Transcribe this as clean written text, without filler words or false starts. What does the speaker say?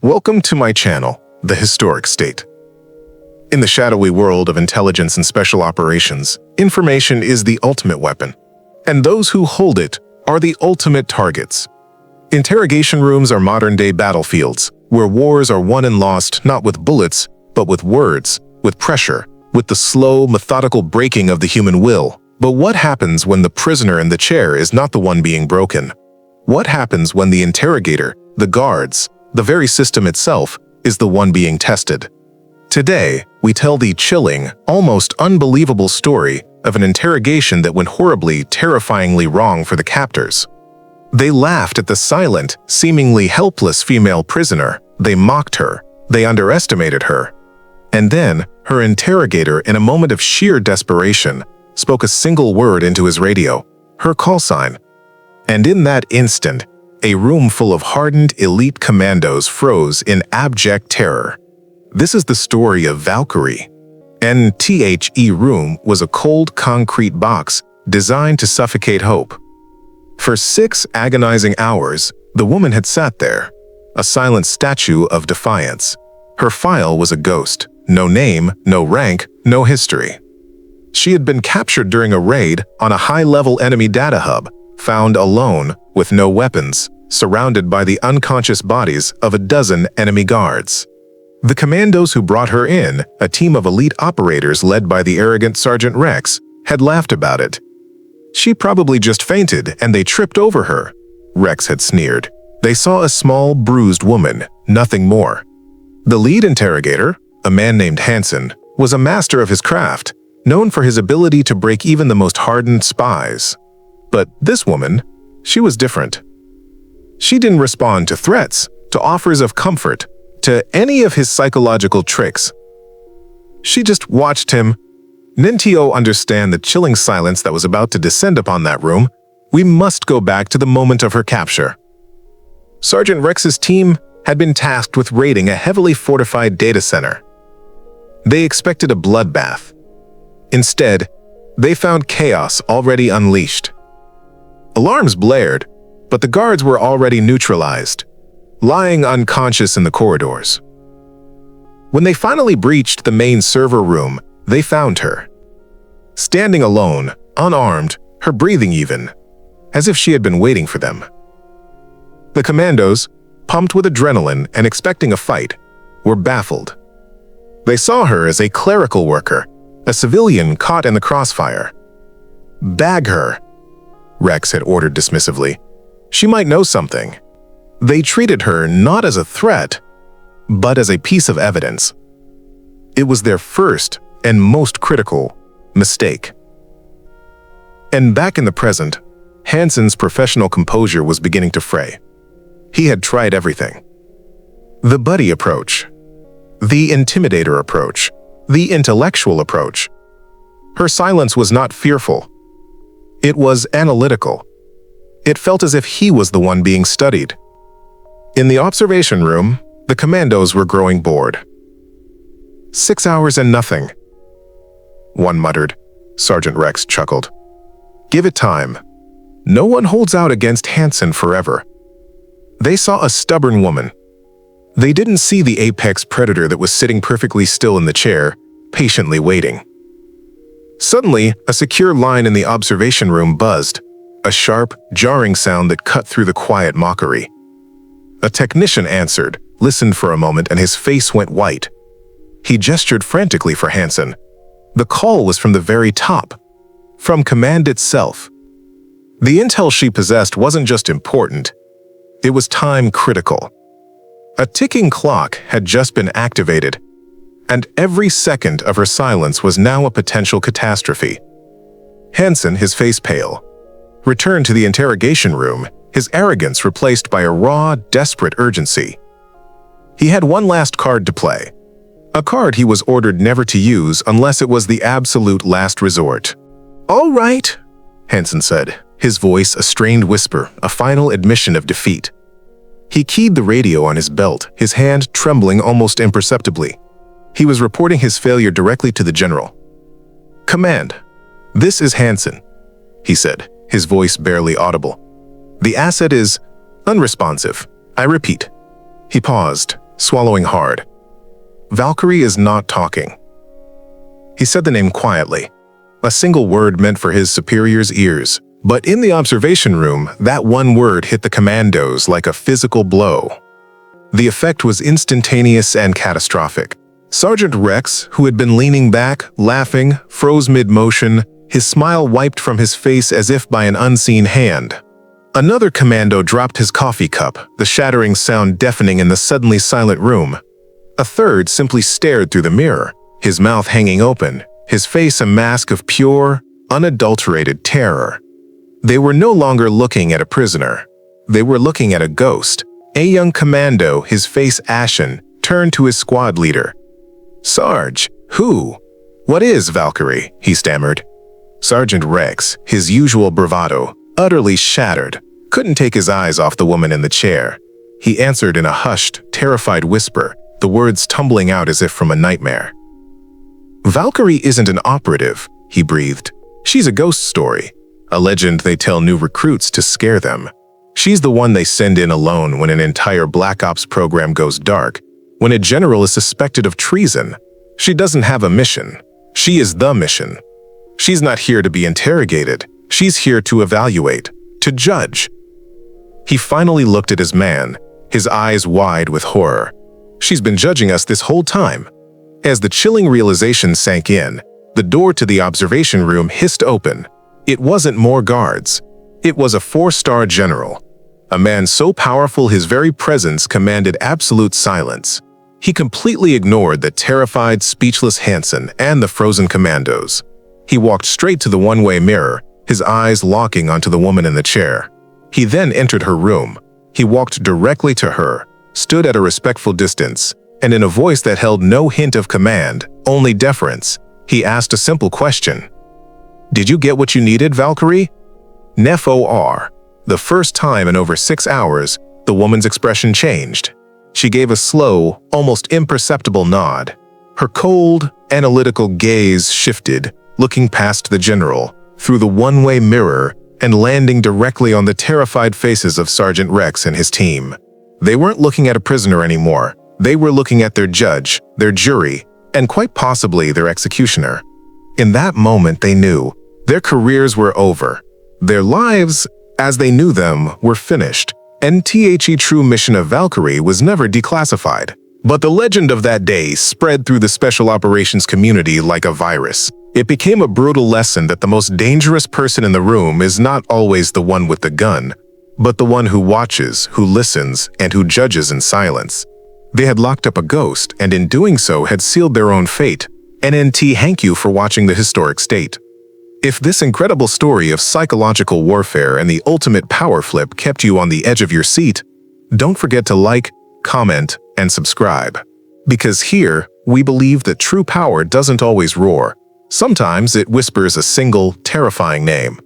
Welcome to my channel, The Historic State. In the shadowy world of intelligence and special operations, information is the ultimate weapon, and those who hold it are the ultimate targets. Interrogation rooms are modern-day battlefields, where wars are won and lost not with bullets, but with words, with pressure, with the slow, methodical breaking of the human will. But what happens when the prisoner in the chair is not the one being broken? What happens when the interrogator, the guards, the very system itself, is the one being tested? Today, we tell the chilling, almost unbelievable story of an interrogation that went horribly, terrifyingly wrong for the captors. They laughed at the silent, seemingly helpless female prisoner. They mocked her. They underestimated her. And then, her interrogator, in a moment of sheer desperation, spoke a single word into his radio, her call sign. And in that instant, a room full of hardened elite commandos froze in abject terror. This is the story of Valkyrie. The room was a cold concrete box designed to suffocate hope. For 6 agonizing hours, the woman had sat there, a silent statue of defiance. Her file was a ghost, no name, no rank, no history. She had been captured during a raid on a high-level enemy data hub, found alone, with no weapons, surrounded by the unconscious bodies of a dozen enemy guards. The commandos who brought her in, a team of elite operators led by the arrogant Sergeant Rex, had laughed about it. She probably just fainted and they tripped over her, Rex had sneered. They saw a small, bruised woman, nothing more. The lead interrogator, a man named Hanson, was a master of his craft, known for his ability to break even the most hardened spies. But this woman, she was different. She didn't respond to threats, to offers of comfort, to any of his psychological tricks. She just watched him. Nintio understand the chilling silence that was about to descend upon that room. We must go back to the moment of her capture. Sergeant Rex's team had been tasked with raiding a heavily fortified data center. They expected a bloodbath. Instead, they found chaos already unleashed. Alarms blared, but the guards were already neutralized, lying unconscious in the corridors. When they finally breached the main server room, they found her. Standing alone, unarmed, her breathing even, as if she had been waiting for them. The commandos, pumped with adrenaline and expecting a fight, were baffled. They saw her as a clerical worker, a civilian caught in the crossfire. "Bag her," Rex had ordered dismissively. "She might know something." They treated her not as a threat, but as a piece of evidence. It was their first and most critical mistake. And back in the present, Hanson's professional composure was beginning to fray. He had tried everything. The buddy approach, the intimidator approach, the intellectual approach. Her silence was not fearful. It was analytical. It felt as if he was the one being studied. In the observation room, the commandos were growing bored. 6 hours and nothing, one muttered. Sergeant Rex chuckled. Give it time. No one holds out against Hanson forever. They saw a stubborn woman. They didn't see the apex predator that was sitting perfectly still in the chair, patiently waiting. Suddenly, a secure line in the observation room buzzed, a sharp, jarring sound that cut through the quiet mockery. A technician answered, listened for a moment, and his face went white. He gestured frantically for Hanson. The call was from the very top, from Command itself. The intel she possessed wasn't just important, it was time critical. A ticking clock had just been activated, and every second of her silence was now a potential catastrophe. Hanson, his face pale, returned to the interrogation room, his arrogance replaced by a raw, desperate urgency. He had one last card to play, a card he was ordered never to use unless it was the absolute last resort. "All right," Hanson said, his voice a strained whisper, a final admission of defeat. He keyed the radio on his belt, his hand trembling almost imperceptibly. He was reporting his failure directly to the general. "Command, this is Hanson," he said, his voice barely audible. "The asset is unresponsive. I repeat." He paused, swallowing hard. Valkyrie is not talking. He said the name quietly, a single word meant for his superior's ears. But in the observation room, that one word hit the Commandos like a physical blow. The effect was instantaneous and catastrophic. Sergeant Rex, who had been leaning back, laughing, froze mid-motion, his smile wiped from his face as if by an unseen hand. Another commando dropped his coffee cup, the shattering sound deafening in the suddenly silent room. A third simply stared through the mirror, his mouth hanging open, his face a mask of pure, unadulterated terror. They were no longer looking at a prisoner. They were looking at a ghost. A young commando, his face ashen, turned to his squad leader. "Sarge, who? What is Valkyrie?" he stammered. Sergeant Rex, his usual bravado, utterly shattered, couldn't take his eyes off the woman in the chair. He answered in a hushed, terrified whisper, the words tumbling out as if from a nightmare. "Valkyrie isn't an operative," he breathed. "She's a ghost story, a legend they tell new recruits to scare them. She's the one they send in alone when an entire Black Ops program goes dark, when a general is suspected of treason. She doesn't have a mission. She is the mission. She's not here to be interrogated. She's here to evaluate, to judge." He finally looked at his man, his eyes wide with horror. "She's been judging us this whole time." As the chilling realization sank in, the door to the observation room hissed open. It wasn't more guards. It was a 4-star general, a man so powerful his very presence commanded absolute silence. He completely ignored the terrified, speechless Hanson and the frozen commandos. He walked straight to the one-way mirror, his eyes locking onto the woman in the chair. He then entered her room. He walked directly to her, stood at a respectful distance, and in a voice that held no hint of command, only deference, he asked a simple question. "Did you get what you needed, Valkyrie?" "Nef-or." The first time in over 6 hours, the woman's expression changed. She gave a slow, almost imperceptible nod. Her cold, analytical gaze shifted, looking past the general, through the one-way mirror, and landing directly on the terrified faces of Sergeant Rex and his team. They weren't looking at a prisoner anymore. They were looking at their judge, their jury, and quite possibly their executioner. In that moment, they knew their careers were over. Their lives, as they knew them, were finished. And the true mission of Valkyrie was never declassified. But the legend of that day spread through the special operations community like a virus. It became a brutal lesson that the most dangerous person in the room is not always the one with the gun, but the one who watches, who listens, and who judges in silence. They had locked up a ghost, and in doing so had sealed their own fate. NNT, thank you for watching The Historic State. If this incredible story of psychological warfare and the ultimate power flip kept you on the edge of your seat, don't forget to like, comment, and subscribe. Because here, we believe that true power doesn't always roar. Sometimes it whispers a single, terrifying name.